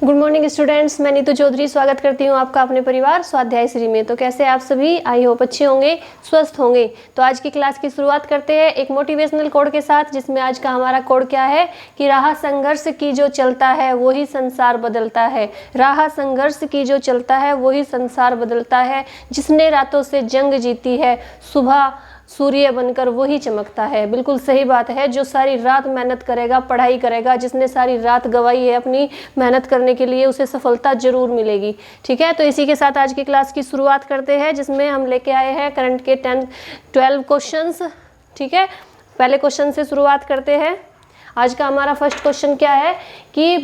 Good morning students, मैं नीतू चौधरी स्वागत करती हूँ आपका अपने परिवार स्वाध्याय श्री में। तो कैसे आप सभी, आई होप अच्छे होंगे, स्वस्थ होंगे। तो आज की क्लास की शुरुआत करते हैं एक मोटिवेशनल कोड के साथ, जिसमें आज का हमारा कोड क्या है कि राह संघर्ष की जो चलता है वही संसार बदलता है। राह संघर्ष की जो चलता है वही संसार बदलता है। जिसने रातों से जंग जीती है सुबह सूर्य बनकर वही चमकता है। बिल्कुल सही बात है। जो सारी रात मेहनत करेगा, पढ़ाई करेगा, जिसने सारी रात गवाई है अपनी मेहनत करने के लिए, उसे सफलता जरूर मिलेगी। ठीक है, तो इसी के साथ आज की क्लास की शुरुआत करते हैं, जिसमें हम लेके आए हैं करंट के 12 क्वेश्चंस। ठीक है, पहले क्वेश्चन से शुरुआत करते हैं। आज का हमारा फर्स्ट क्वेश्चन क्या है कि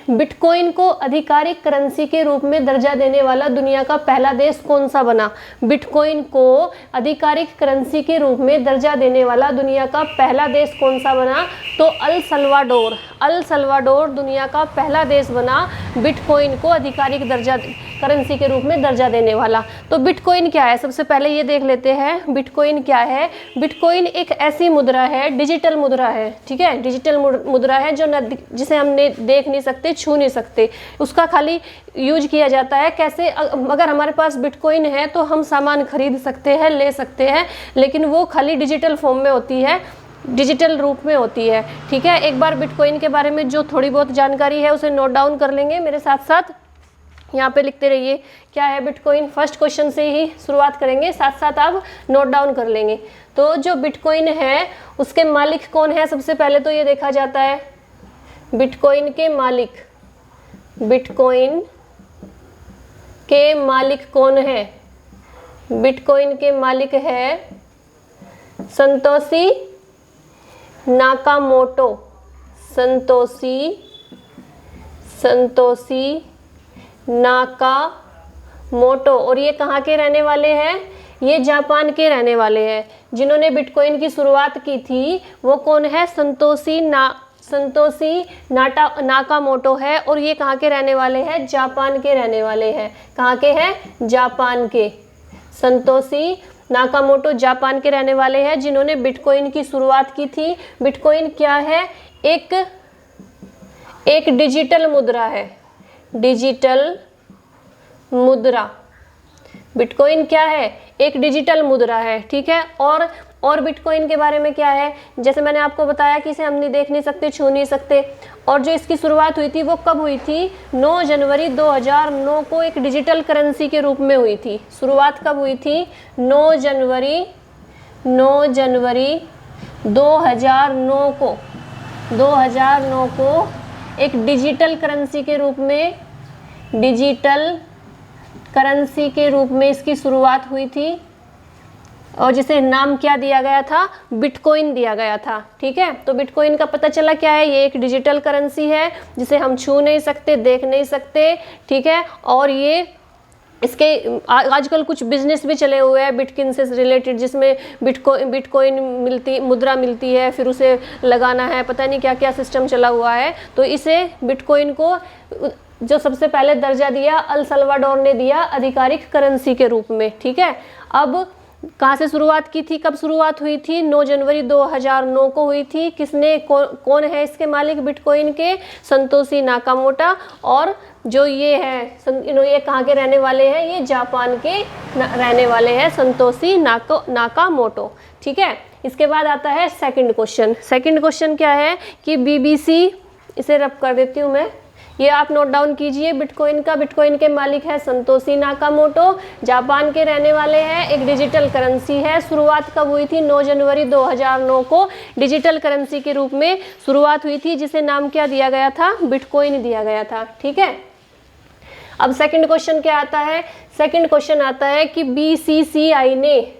बिटकॉइन को आधिकारिक करेंसी के रूप में दर्जा देने वाला दुनिया का पहला देश कौन सा बना। बिटकॉइन को आधिकारिक करेंसी के रूप में दर्जा देने वाला दुनिया का पहला देश कौन सा बना? तो अल सल्वाडोर दुनिया का पहला देश बना बिटकॉइन को आधिकारिक दर्जा करेंसी के रूप में दर्जा देने वाला। तो बिटकॉइन क्या है, सबसे पहले ये देख लेते हैं बिटकॉइन क्या है। बिटकॉइन एक ऐसी मुद्रा है, डिजिटल मुद्रा है। ठीक है, डिजिटल मुद्रा है जो जिसे हमने देख नहीं सकते, छू नहीं सकते। उसका खाली यूज किया जाता है कैसे, अगर हमारे पास बिटकॉइन है तो हम सामान खरीद सकते हैं, ले सकते हैं, लेकिन वो खाली डिजिटल फॉर्म में होती है, डिजिटल रूप में होती है। ठीक है, एक बार बिटकॉइन के बारे में जो थोड़ी बहुत जानकारी है उसे नोट डाउन कर लेंगे मेरे साथ साथ, यहाँ पे लिखते रहिए क्या है बिटकॉइन। फर्स्ट क्वेश्चन से ही शुरुआत करेंगे, साथ साथ आप नोट डाउन कर लेंगे। तो जो बिटकॉइन है उसके मालिक कौन है, सबसे पहले तो ये देखा जाता है बिटकॉइन के मालिक कौन है। बिटकॉइन के मालिक है संतोशी नाकामोटो। संतोशी नाकामोटो। और ये कहाँ के रहने वाले हैं? ये जापान के रहने वाले हैं। जिन्होंने बिटकॉइन की शुरुआत की थी वो कौन है? संतोशी नाकामोटो है। और ये कहाँ के रहने वाले हैं? जापान के रहने वाले हैं। कहाँ के हैं? जापान के। संतोशी नाकामोटो जापान के रहने वाले हैं जिन्होंने बिटकॉइन की शुरुआत की थी। बिटकॉइन क्या है? एक डिजिटल मुद्रा है। डिजिटल मुद्रा बिटकॉइन क्या है? एक डिजिटल मुद्रा है। ठीक है, और बिटकॉइन के बारे में क्या है, जैसे मैंने आपको बताया कि इसे हम देख नहीं सकते, छू नहीं सकते। और जो इसकी शुरुआत हुई थी वो कब हुई थी? 9 जनवरी 2009 को एक डिजिटल करेंसी के रूप में हुई थी। शुरुआत कब हुई थी? 9 जनवरी 2009 को एक डिजिटल करेंसी के रूप में इसकी शुरुआत हुई थी, और जिसे नाम क्या दिया गया था? बिटकॉइन दिया गया था। ठीक है, तो बिटकॉइन का पता चला क्या है? ये एक डिजिटल करेंसी है जिसे हम छू नहीं सकते, देख नहीं सकते। ठीक है, और ये इसके आजकल कुछ बिजनेस भी चले हुए हैं बिटकॉइन से रिलेटेड, जिसमें बिटकॉइन मुद्रा मिलती है, फिर उसे लगाना है, पता नहीं क्या क्या सिस्टम चला हुआ है। तो इसे बिटकॉइन को जो सबसे पहले दर्जा दिया अल सल्वाडोर ने दिया आधिकारिक करेंसी के रूप में। ठीक है, अब कहाँ से शुरुआत की थी, कब शुरुआत हुई थी? 9 जनवरी 2009 को हुई थी। किसने, कौन है इसके मालिक बिटकॉइन के? संतोशी नाकामोटो। और जो ये है ये कहाँ के रहने वाले हैं? ये जापान के रहने वाले हैं, संतोशी नाकामोटो। ठीक है, इसके बाद आता है सेकंड क्वेश्चन क्या है कि BBC, इसे रब कर देती हूँ मैं, ये आप नोट डाउन कीजिए। बिटकॉइन के मालिक है संतोशी नाकामोटो, जापान के रहने वाले हैं, एक डिजिटल करेंसी है। शुरुआत कब हुई थी? 9 जनवरी 2009 को डिजिटल करेंसी के रूप में शुरुआत हुई थी, जिसे नाम क्या दिया गया था? बिटकॉइन दिया गया था। ठीक है, अब सेकंड क्वेश्चन क्या आता है? सेकंड क्वेश्चन आता है कि BCCI ने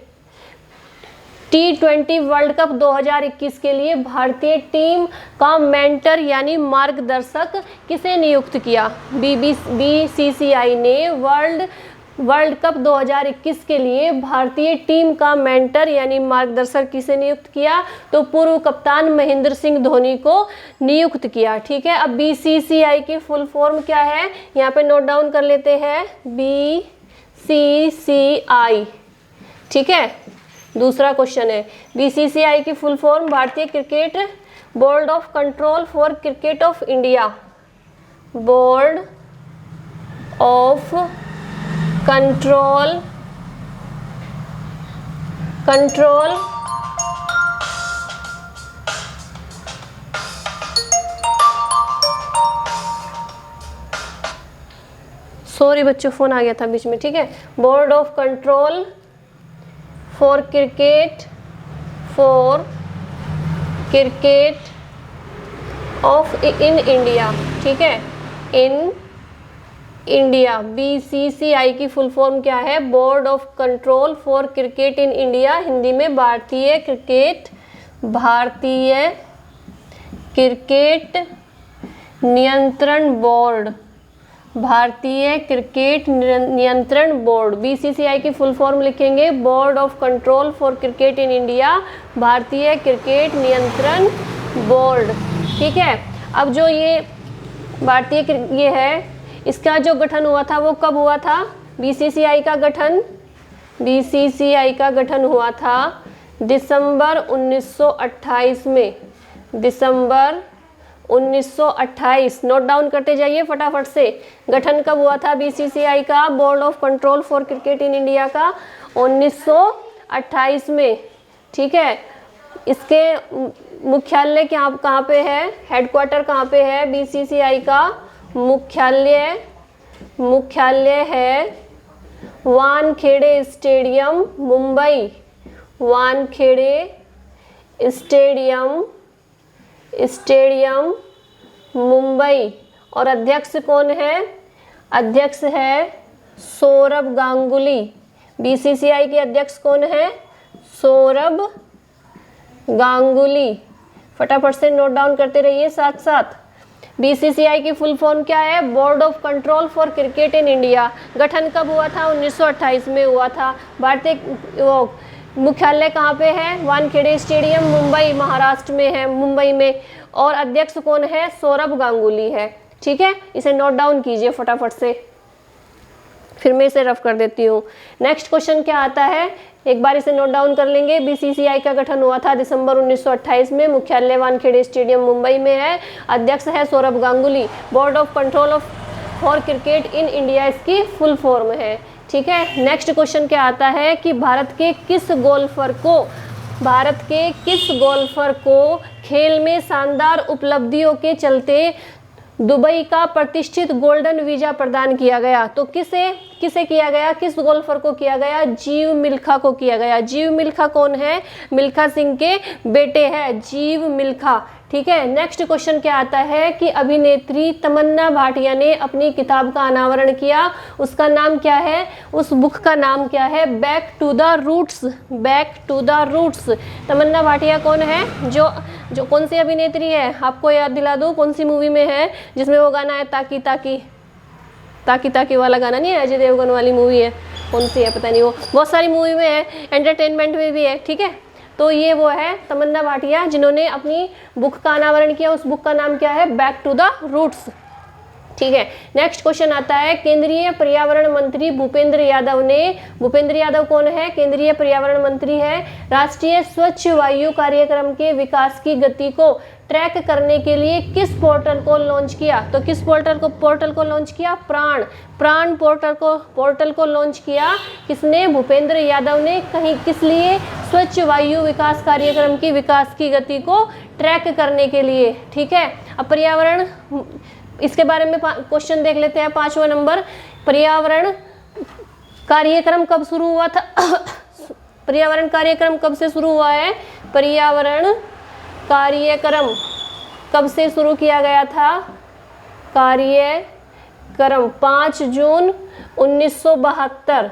T20 वर्ल्ड कप 2021 के लिए भारतीय टीम का मेंटर यानी मार्गदर्शक किसे नियुक्त किया? BCCI ने वर्ल्ड कप 2021 के लिए भारतीय टीम का मेंटर यानी मार्गदर्शक किसे नियुक्त किया? तो पूर्व कप्तान महेंद्र सिंह धोनी को नियुक्त किया। ठीक है, अब BCCI की फुल फॉर्म क्या है, यहाँ पे नोट डाउन कर लेते हैं। BCCI। ठीक है, दूसरा क्वेश्चन है BCCI की फुल फॉर्म भारतीय cricket board of control for cricket of India. Board of control sorry बच्चों, फोन आ गया था बीच में, ठीक है। Board of control for cricket of in India, ठीक है, इन इंडिया। BCCI की फुल फॉर्म क्या है? Board of control for cricket in India, Hindi में भारतीय क्रिकेट नियंत्रण बोर्ड, भारतीय क्रिकेट नियंत्रण बोर्ड। BCCI की फुल फॉर्म लिखेंगे board of control for cricket in India, भारतीय क्रिकेट नियंत्रण बोर्ड, ठीक है। अब जो ये ये है, इसका जो गठन हुआ था वो कब हुआ था? BCCI का गठन हुआ था दिसंबर 1928 में, दिसंबर 1928। नोट डाउन करते जाइए फटाफट से। गठन कब हुआ था BCCI का, board of control for cricket in India का? 1928 में, ठीक है। इसके मुख्यालय कहाँ पे है? हेडक्वार्टर कहाँ पे है BCCI का? मुख्यालय है वानखेड़े स्टेडियम, मुंबई। वानखेड़े स्टेडियम मुंबई। और अध्यक्ष कौन है? अध्यक्ष है सौरभ गांगुली। BCCI के अध्यक्ष कौन है? सौरभ गांगुली। फटाफट से नोट डाउन करते रहिए साथ साथ। BCCI की फुल फॉर्म क्या है? Board of control for cricket in India. गठन कब हुआ था? 1928 में हुआ था। भारतीय मुख्यालय कहाँ पे है? वानखेड़े स्टेडियम, मुंबई, महाराष्ट्र में है, मुंबई में। और अध्यक्ष कौन है? सौरभ गांगुली है, ठीक है। इसे नोट डाउन कीजिए फटाफट से, फिर मैं इसे रफ कर देती हूँ। नेक्स्ट क्वेश्चन क्या आता है, एक बार इसे नोट डाउन कर लेंगे। BCCI का गठन हुआ था दिसंबर 1928 में, मुख्यालय वानखेड़े स्टेडियम मुंबई में है, अध्यक्ष है Saurabh Ganguly. Board of control for cricket in India इसकी फुल फॉर्म है, ठीक है। नेक्स्ट क्वेश्चन क्या आता है कि भारत के किस गोल्फर को खेल में शानदार उपलब्धियों के चलते दुबई का प्रतिष्ठित गोल्डन वीजा प्रदान किया गया? तो किसे किया गया? किस गोल्फर को किया गया? जीव मिल्खा को किया गया। जीव मिल्खा कौन है? मिल्खा सिंह के बेटे हैं जीव मिल्खा, ठीक है। नेक्स्ट क्वेश्चन क्या आता है कि अभिनेत्री तमन्ना भाटिया ने अपनी किताब का अनावरण किया, उसका नाम क्या है? उस बुक का नाम क्या है? Back to the roots. Tamannaah Bhatia कौन है? जो कौन सी अभिनेत्री है? आपको याद दिला दूं, कौन सी मूवी में है जिसमें वो गाना है ताकी ताकी वाला गाना नहीं है, अजय देवगन वाली मूवी है, कौन सी है पता नहीं, वो बहुत सारी मूवी में है, एंटरटेनमेंट में भी है, ठीक है। तो ये वो है तमन्ना भाटिया जिन्होंने अपनी बुक का अनावरण किया। उस बुक का नाम क्या है? बैक टू द रूट्स, ठीक है। नेक्स्ट क्वेश्चन आता है, केंद्रीय पर्यावरण मंत्री भूपेंद्र यादव कौन है? केंद्रीय पर्यावरण मंत्री है। राष्ट्रीय स्वच्छ वायु कार्यक्रम के विकास की गति को ट्रैक करने के लिए किस पोर्टल को लॉन्च किया? तो किस पोर्टल को लॉन्च किया? प्राण पोर्टल को लॉन्च किया किसने? भूपेंद्र यादव ने। कहीं किस लिए? स्वच्छ वायु विकास कार्यक्रम की विकास की गति को ट्रैक करने के लिए, ठीक है। अब पर्यावरण, इसके बारे में क्वेश्चन देख लेते हैं। 5वां नंबर, पर्यावरण कार्यक्रम कब शुरू हुआ था? पर्यावरण कार्यक्रम कब से शुरू हुआ है? पर्यावरण कार्यक्रम कब से शुरू किया गया था? कार्यक्रम 5 जून 1972।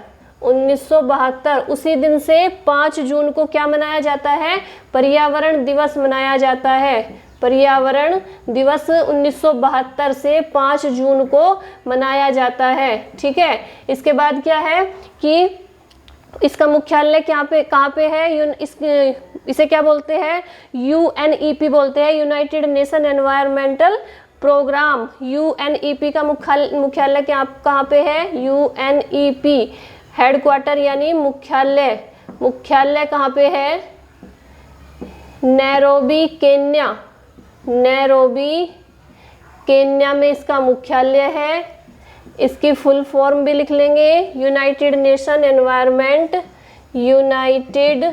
उसी दिन से 5 जून को क्या मनाया जाता है? पर्यावरण दिवस मनाया जाता है। पर्यावरण दिवस 1972 से 5 जून को मनाया जाता है, ठीक है। इसके बाद क्या है कि इसका मुख्यालय कहाँ पे है? इसे क्या बोलते हैं? UNEP बोलते हैं, United Nation Environmental programme. UNEP का मुख्यालय कहाँ पे है? UNEP हेडक्वार्टर यानी मुख्यालय कहाँ पे है? नैरोबी केन्या में इसका मुख्यालय है। इसकी फुल फॉर्म भी लिख लेंगे, United Nation Environment, United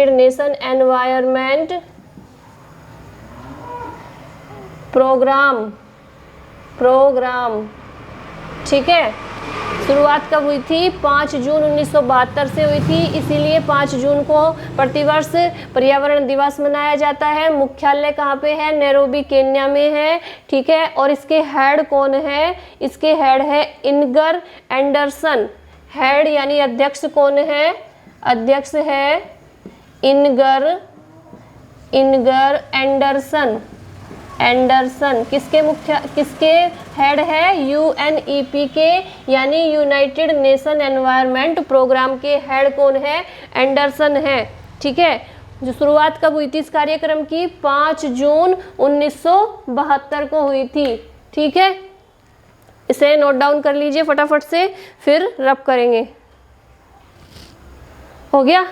Nation Environment programme. ठीक है, शुरुआत कब हुई थी? 5 जून 1972 से हुई थी, इसीलिए 5 जून को प्रतिवर्ष पर्यावरण दिवस मनाया जाता है। मुख्यालय कहाँ पे है? नैरोबी केन्या में है। ठीक है, और इसके हेड कौन है? इसके हेड है इनगर एंडरसन। हेड यानी अध्यक्ष कौन है? अध्यक्ष है इनगर एंडरसन। किसके हेड है? यूएनईपी के यानी यूनाइटेड नेशन एनवायरनमेंट प्रोग्राम के हेड कौन है? एंडरसन है। ठीक है, जो शुरुआत कब हुई थी इस कार्यक्रम की? 5 जून 1972 को हुई थी। ठीक है, इसे नोट डाउन कर लीजिए फटाफट से, फिर रब करेंगे। हो गया।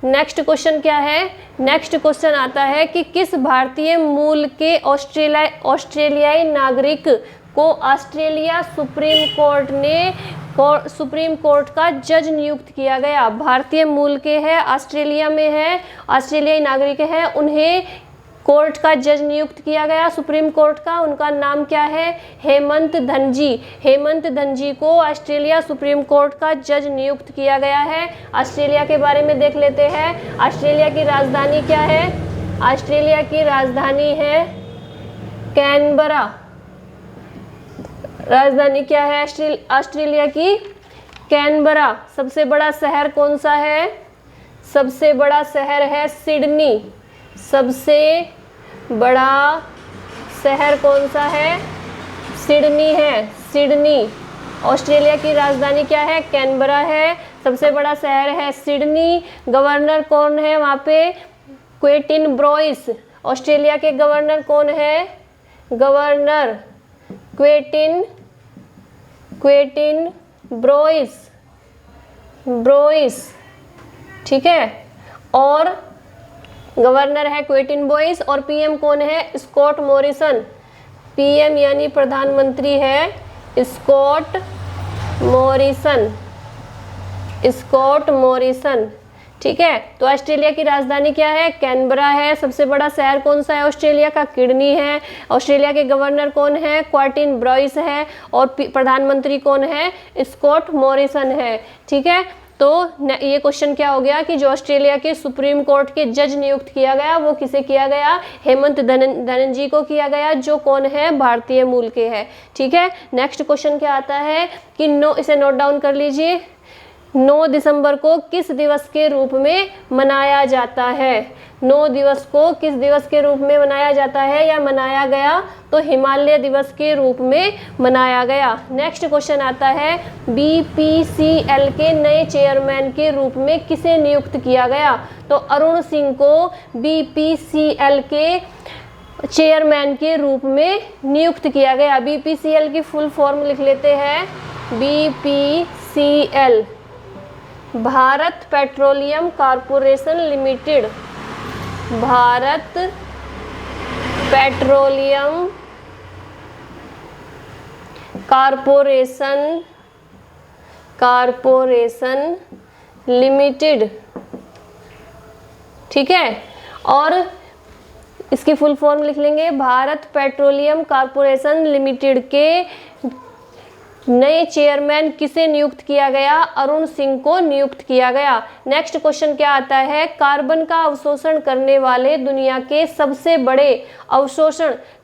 नेक्स्ट क्वेश्चन क्या है? नेक्स्ट क्वेश्चन आता है कि किस भारतीय मूल के ऑस्ट्रेलियाई नागरिक को ऑस्ट्रेलिया सुप्रीम कोर्ट का जज नियुक्त किया गया? भारतीय मूल के है, ऑस्ट्रेलिया में है, ऑस्ट्रेलियाई नागरिक है, उन्हें कोर्ट का जज नियुक्त किया गया, सुप्रीम कोर्ट का। उनका नाम क्या है? हेमंत धनजी। हेमंत धनजी को ऑस्ट्रेलिया सुप्रीम कोर्ट का जज नियुक्त किया गया है। ऑस्ट्रेलिया के बारे में देख लेते हैं। ऑस्ट्रेलिया की राजधानी क्या है? ऑस्ट्रेलिया की राजधानी है कैनबरा। राजधानी क्या है ऑस्ट्रेलिया की? कैनबरा। सबसे बड़ा शहर कौन सा है? सबसे बड़ा शहर है सिडनी। सबसे बड़ा शहर कौन सा है? सिडनी है, सिडनी। ऑस्ट्रेलिया की राजधानी क्या है? कैनबरा है। सबसे बड़ा शहर है सिडनी। गवर्नर कौन है वहाँ पे? क्वेटिन ब्रोइस। ऑस्ट्रेलिया के गवर्नर कौन है? गवर्नर क्वेटिन ब्रोइस। ठीक है, और गवर्नर है क्वेटिन ब्रोइस, और पीएम कौन है? Scott Morrison. पीएम यानी प्रधानमंत्री है स्कॉट मॉरिसन। ठीक है, तो ऑस्ट्रेलिया की राजधानी क्या है? कैनबरा है। सबसे बड़ा शहर कौन सा है ऑस्ट्रेलिया का? सिडनी है। ऑस्ट्रेलिया के गवर्नर कौन है? क्वेटिन ब्रोइस है, और प्रधानमंत्री कौन है? स्कॉट मॉरिसन है। ठीक है, तो ये क्वेश्चन क्या हो गया कि जो ऑस्ट्रेलिया के सुप्रीम कोर्ट के जज नियुक्त किया गया वो किसे किया गया? हेमंत धनजी को किया गया, जो कौन है? भारतीय मूल के है। ठीक है, नेक्स्ट क्वेश्चन क्या आता है कि इसे नोट डाउन कर लीजिए। 9 दिसंबर को किस दिवस के रूप में मनाया जाता है? 9 दिवस को किस दिवस के रूप में मनाया जाता है या मनाया गया? तो हिमालय दिवस के रूप में मनाया गया। नेक्स्ट क्वेश्चन आता है बीपीसीएल के नए चेयरमैन के रूप में किसे नियुक्त किया गया? तो अरुण सिंह को बीपीसीएल के चेयरमैन के रूप में नियुक्त किया गया। बीपीसीएल की फुल फॉर्म लिख लेते हैं। BPCL Bharat petroleum corporation limited. Bharat petroleum corporation limited. ठीक है, और इसकी फुल फॉर्म लिख लेंगे। भारत पेट्रोलियम कॉर्पोरेशन लिमिटेड के नए चेयरमैन किसे नियुक्त किया गया? अरुण सिंह को नियुक्त किया गया। नेक्स्ट क्वेश्चन क्या आता है? कार्बन का अवशोषण करने वाले दुनिया के सबसे बड़े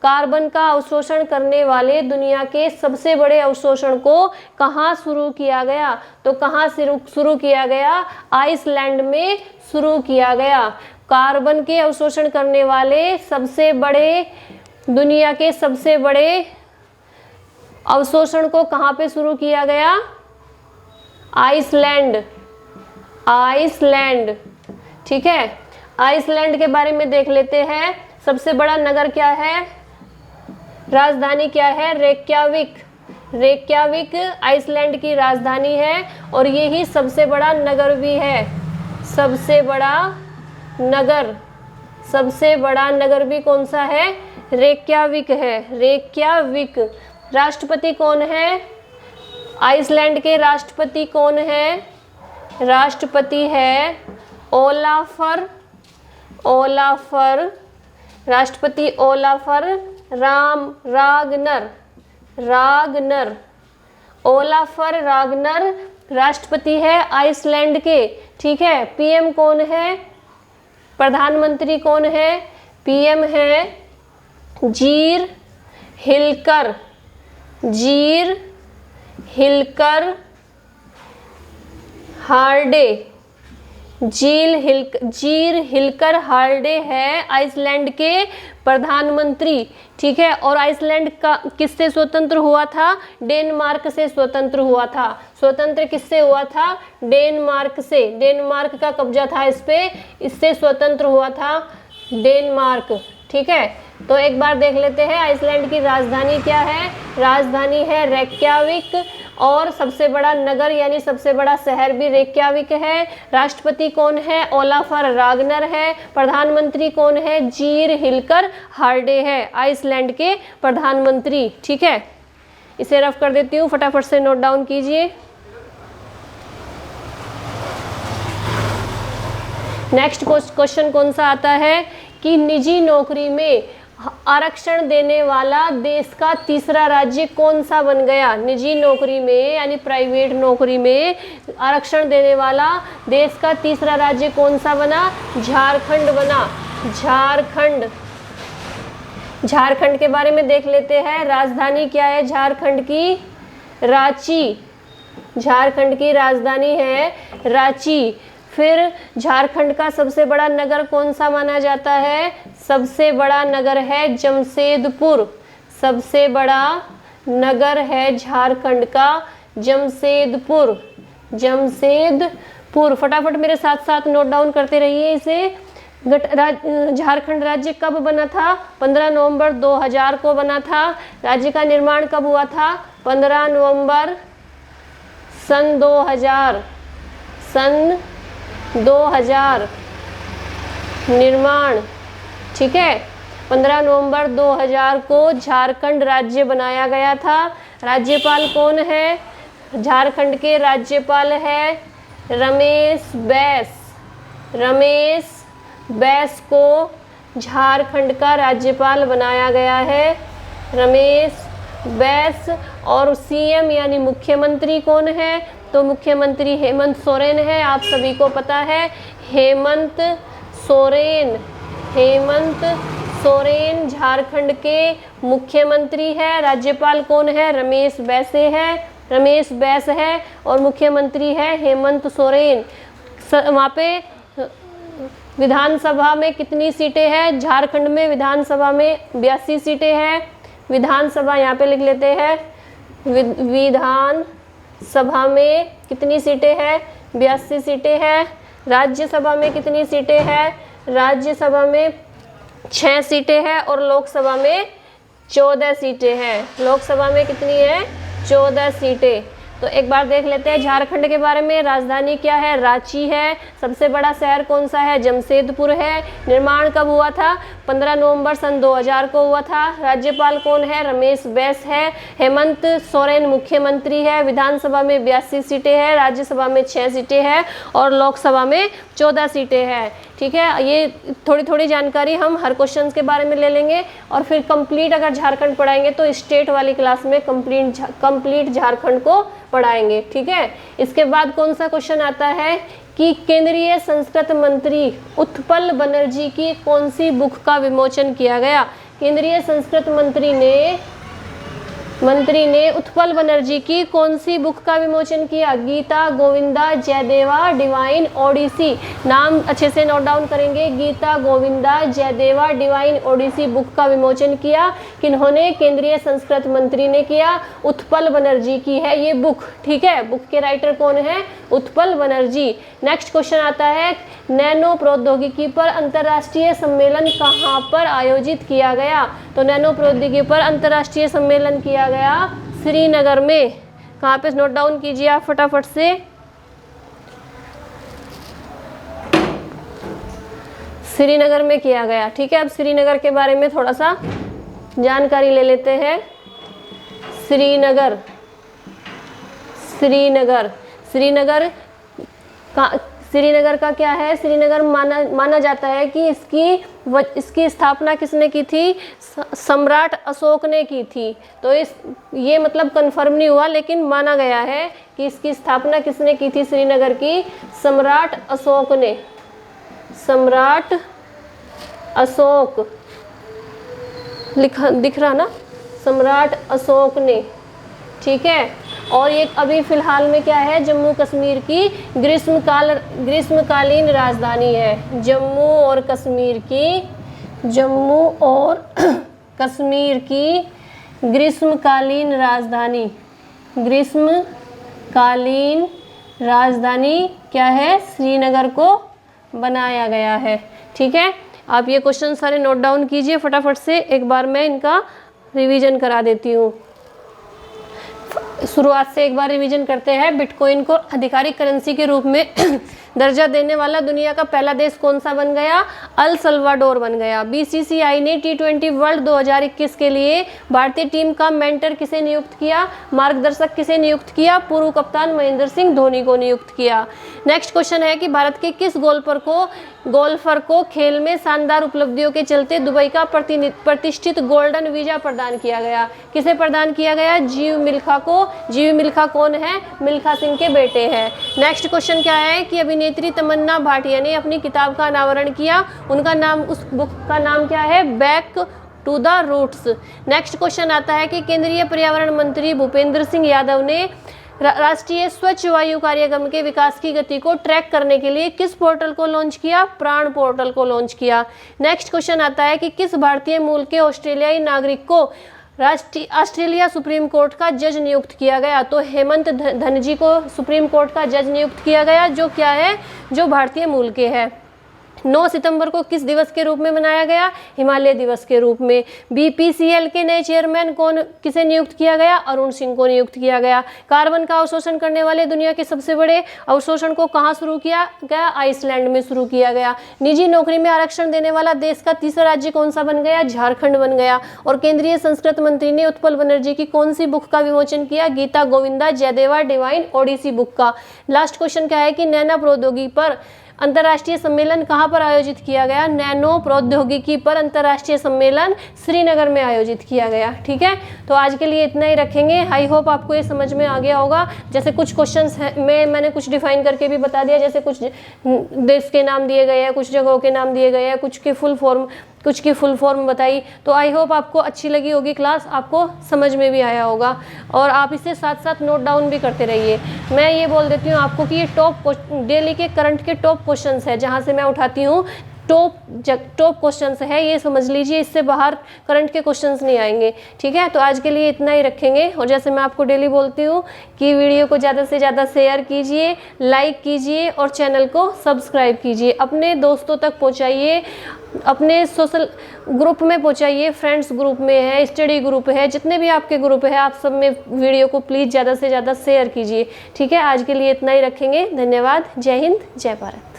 कार्बन का अवशोषण करने वाले दुनिया के सबसे बड़े अवशोषण को कहाँ शुरू किया गया? तो कहाँ शुरू किया गया? आइसलैंड में शुरू किया गया। कार्बन के अवशोषण करने वाले सबसे बड़े दुनिया के सबसे बड़े अवशोषण को कहाँ पे शुरू किया गया? आइसलैंड। ठीक है, आइसलैंड के बारे में देख लेते हैं। सबसे बड़ा नगर क्या है? राजधानी क्या है? रेक्याविक आइसलैंड की राजधानी है, और यही सबसे बड़ा नगर भी है। सबसे बड़ा नगर, सबसे बड़ा नगर भी कौन सा है? रेक्याविक है, रेक्याविक। राष्ट्रपति कौन है? आइसलैंड के राष्ट्रपति कौन है? राष्ट्रपति है ओलाफर, ओलाफर। राष्ट्रपति ओलाफर रागनर, रागनर। ओलाफर रागनर राष्ट्रपति है आइसलैंड के। ठीक है। पीएम कौन है? प्रधानमंत्री कौन है? पीएम है जीर हिलकर, जीर हिलकर हार्डे। जीर हिलकर हार्डे है आइसलैंड के प्रधानमंत्री। ठीक है। और आइसलैंड का किससे स्वतंत्र हुआ था? डेनमार्क से स्वतंत्र हुआ था। स्वतंत्र किससे हुआ था? डेनमार्क से। डेनमार्क का कब्जा था इस पे, इससे स्वतंत्र हुआ था डेनमार्क। ठीक है। तो एक बार देख लेते हैं आइसलैंड की राजधानी क्या है। राजधानी है रेक्याविक और सबसे बड़ा नगर यानी सबसे बड़ा शहर भी रेक्याविक है। राष्ट्रपति कौन है? ओलाफर रागनर है। प्रधानमंत्री कौन है? जीर हिलकर हार्डे है, आइसलैंड के प्रधानमंत्री। ठीक है। इसे रफ कर देती हूँ, फटाफट से नोट डाउन कीजिए। नेक्स्ट क्वेश्चन कौन सा आता है कि निजी नौकरी में आरक्षण देने वाला देश का तीसरा राज्य कौन सा बन गया? निजी नौकरी में यानी प्राइवेट नौकरी में आरक्षण देने वाला देश का तीसरा राज्य कौन सा बना? झारखंड बना, झारखंड। झारखंड के बारे में देख लेते हैं। राजधानी क्या है झारखंड की? रांची। झारखंड की राजधानी है रांची। फिर झारखंड का सबसे बड़ा नगर कौन सा माना जाता है? सबसे बड़ा नगर है जमशेदपुर। सबसे बड़ा नगर है झारखंड का जमशेदपुर, जमशेदपुर। फटाफट मेरे साथ साथ नोट डाउन करते रहिए इसे। झारखंड राज्य कब बना था? 15 नवंबर 2000 को बना था। राज्य का निर्माण कब हुआ था? 15 नवंबर सन 2000, सन 2000 निर्माण। ठीक है। 15 नवंबर 2000 को झारखंड राज्य बनाया गया था। राज्यपाल कौन है? झारखंड के राज्यपाल है रमेश बैस। रमेश बैस को झारखंड का राज्यपाल बनाया गया है, रमेश बैस। और सीएम यानी मुख्यमंत्री कौन है? तो मुख्यमंत्री हेमंत सोरेन है, आप सभी को पता है हेमंत सोरेन। हेमंत सोरेन झारखंड के मुख्यमंत्री है। राज्यपाल कौन है? रमेश बैसे है, रमेश बैस है। और मुख्यमंत्री है हेमंत सोरेन। वहाँ पे विधानसभा में कितनी सीटें हैं? झारखंड में विधानसभा में 82 सीटें हैं। विधानसभा यहाँ पे लिख लेते हैं। विधान सभा में कितनी सीटें हैं? 82 सीटें हैं। राज्यसभा में कितनी सीटें हैं? राज्यसभा में 6 सीटें हैं और लोकसभा में 14 सीटें हैं। लोकसभा में कितनी है? 14 सीटें। तो एक बार देख लेते हैं झारखंड के बारे में। राजधानी क्या है? रांची है। सबसे बड़ा शहर कौन सा है? जमशेदपुर है। निर्माण कब हुआ था? 15 नवंबर सन 2000 को हुआ था। राज्यपाल कौन है? रमेश बैस है। हेमंत सोरेन मुख्यमंत्री है। विधानसभा में 82 सीटें हैं, राज्यसभा में 6 सीटें हैं और लोकसभा में 14 सीटें हैं। ठीक है। ये थोड़ी थोड़ी जानकारी हम हर क्वेश्चन के बारे में ले लेंगे और फिर कंप्लीट अगर झारखंड पढ़ाएंगे तो स्टेट वाली क्लास में कंप्लीट झारखंड को पढ़ाएंगे। ठीक है। इसके बाद कौन सा क्वेश्चन आता है कि केंद्रीय संस्कृत मंत्री उत्पल बनर्जी की कौन सी बुक का विमोचन किया गया? केंद्रीय संस्कृत मंत्री ने उत्पल बनर्जी की कौन सी बुक का विमोचन किया? गीता गोविंदा जयदेवा डिवाइन ओडिसी। नाम अच्छे से नोट डाउन करेंगे। गीता गोविंदा जयदेवा डिवाइन ओडिसी बुक का विमोचन किया किन्होंने? केंद्रीय संस्कृत मंत्री ने किया। उत्पल बनर्जी की है ये बुक। ठीक है। बुक के राइटर कौन है? उत्पल बनर्जी। नेक्स्ट क्वेश्चन आता है नैनो प्रौद्योगिकी पर अंतर्राष्ट्रीय सम्मेलन कहाँ पर आयोजित किया गया? तो नैनो प्रौद्योगिकी पर अंतर्राष्ट्रीय सम्मेलन किया गया श्रीनगर में। कहाँ पे? नोट डाउन कीजिए आप फटाफट से। श्रीनगर में किया गया। ठीक है, अब श्रीनगर के बारे में थोड़ा सा जानकारी ले लेते हैं। श्रीनगर का क्या है? श्रीनगर माना जाता है कि इसकी स्थापना किसने की थी? सम्राट अशोक ने की थी। तो ये मतलब कंफर्म नहीं हुआ, लेकिन माना गया है कि इसकी स्थापना किसने की थी श्रीनगर की? सम्राट अशोक ने। सम्राट अशोक दिख रहा ना? सम्राट अशोक ने। ठीक है, और ये अभी फिलहाल में क्या है? जम्मू कश्मीर की ग्रीष्मकालीन राजधानी है। जम्मू और कश्मीर की ग्रीष्मकालीन राजधानी क्या है? श्रीनगर को बनाया गया है। ठीक है, आप ये क्वेश्चन सारे नोट डाउन कीजिए फटाफट से। एक बार मैं इनका रिवीजन करा देती हूँ। शुरुआत से एक बार रिवीजन करते हैं। बिटकॉइन को आधिकारिक करेंसी के रूप में दर्जा देने वाला दुनिया का पहला देश कौन सा बन गया? अल सल्वाडोर बन गया। बीसीसीआई ने T20 वर्ल्ड 2021 के लिए भारतीय टीम का मेंटर किसे नियुक्त किया? मार्गदर्शक किसे नियुक्त किया? पूर्व कप्तान महेंद्र सिंह धोनी को नियुक्त किया। नेक्स्ट क्वेश्चन है कि भारत के किस गोल्फर को खेल में शानदार उपलब्धियों के चलते दुबई का प्रतिष्ठित गोल्डन वीजा प्रदान किया गया? किसे प्रदान किया गया? जीव मिल्खा को। जीव मिल्खा कौन है? मिल्खा सिंह के बेटे हैं। नेक्स्ट क्वेश्चन क्या है कि अभिनेत्री तमन्ना भाटिया ने अपनी किताब का अनावरण किया। उनका नाम, उस बुक का नाम क्या है? Back to the roots. Next question आता है कि केंद्रीय पर्यावरण मंत्री भूपेंद्र सिंह यादव ने राष्ट्रीय स्वच्छ वायु कार्यक्रम के विकास की गति को ट्रैक करने के लिए किस पोर्टल को लॉन्च किया? प्राण पोर्टल को लॉन्च किया। नेक्स्ट क्वेश्चन आता है कि किस भारतीय मूल के ऑस्ट्रेलियाई नागरिक को ऑस्ट्रेलिया सुप्रीम कोर्ट का जज नियुक्त किया गया? तो हेमंत धनजी को सुप्रीम कोर्ट का जज नियुक्त किया गया, जो क्या है? जो भारतीय मूल के हैं। 9 सितंबर को किस दिवस के रूप में मनाया गया? हिमालय दिवस के रूप में। बीपीसीएल के नए चेयरमैन किसे नियुक्त किया गया? अरुण सिंह को नियुक्त किया गया। कार्बन का अवशोषण करने वाले दुनिया के सबसे बड़े अवशोषण को कहाँ शुरू किया गया? आइसलैंड में शुरू किया गया। निजी नौकरी में आरक्षण देने वाला देश का तीसरा राज्य कौन सा बन गया? झारखंड बन गया। और केंद्रीय संस्कृत मंत्री ने उत्पल बनर्जी की कौन सी बुक का विमोचन किया? गीता गोविंदा जयदेवा डिवाइन ओडिसी बुक का। लास्ट क्वेश्चन क्या है कि नैनो प्रौद्योगिकी पर अंतर्राष्ट्रीय सम्मेलन कहाँ पर आयोजित किया गया? नैनो प्रौद्योगिकी पर अंतर्राष्ट्रीय सम्मेलन श्रीनगर में आयोजित किया गया। ठीक है, तो आज के लिए इतना ही रखेंगे। आई होप आपको ये समझ में आ गया होगा। जैसे कुछ क्वेश्चंस मैंने कुछ डिफाइन करके भी बता दिया, जैसे कुछ देश के नाम दिए गए हैं, कुछ जगहों के नाम दिए गए हैं, कुछ की फुल फॉर्म बताई। तो आई होप आपको अच्छी लगी होगी क्लास, आपको समझ में भी आया होगा, और आप इसे साथ साथ नोट डाउन भी करते रहिए। मैं ये बोल देती हूँ आपको कि ये डेली के करंट के टॉप क्वेश्चंस है, जहाँ से मैं उठाती हूँ टॉप क्वेश्चंस है, ये समझ लीजिए। इससे बाहर करंट के क्वेश्चंस नहीं आएंगे। ठीक है, तो आज के लिए इतना ही रखेंगे। और जैसे मैं आपको डेली बोलती हूँ कि वीडियो को ज़्यादा से ज़्यादा शेयर कीजिए, लाइक कीजिए और चैनल को सब्सक्राइब कीजिए। अपने दोस्तों तक पहुँचाइए, अपने सोशल ग्रुप में पहुँचाइए, फ्रेंड्स ग्रुप में है, स्टडी ग्रुप है, जितने भी आपके ग्रुप है, आप सब में वीडियो को प्लीज़ ज़्यादा से ज़्यादा शेयर कीजिए। ठीक है, आज के लिए इतना ही रखेंगे। धन्यवाद। जय हिंद, जय भारत।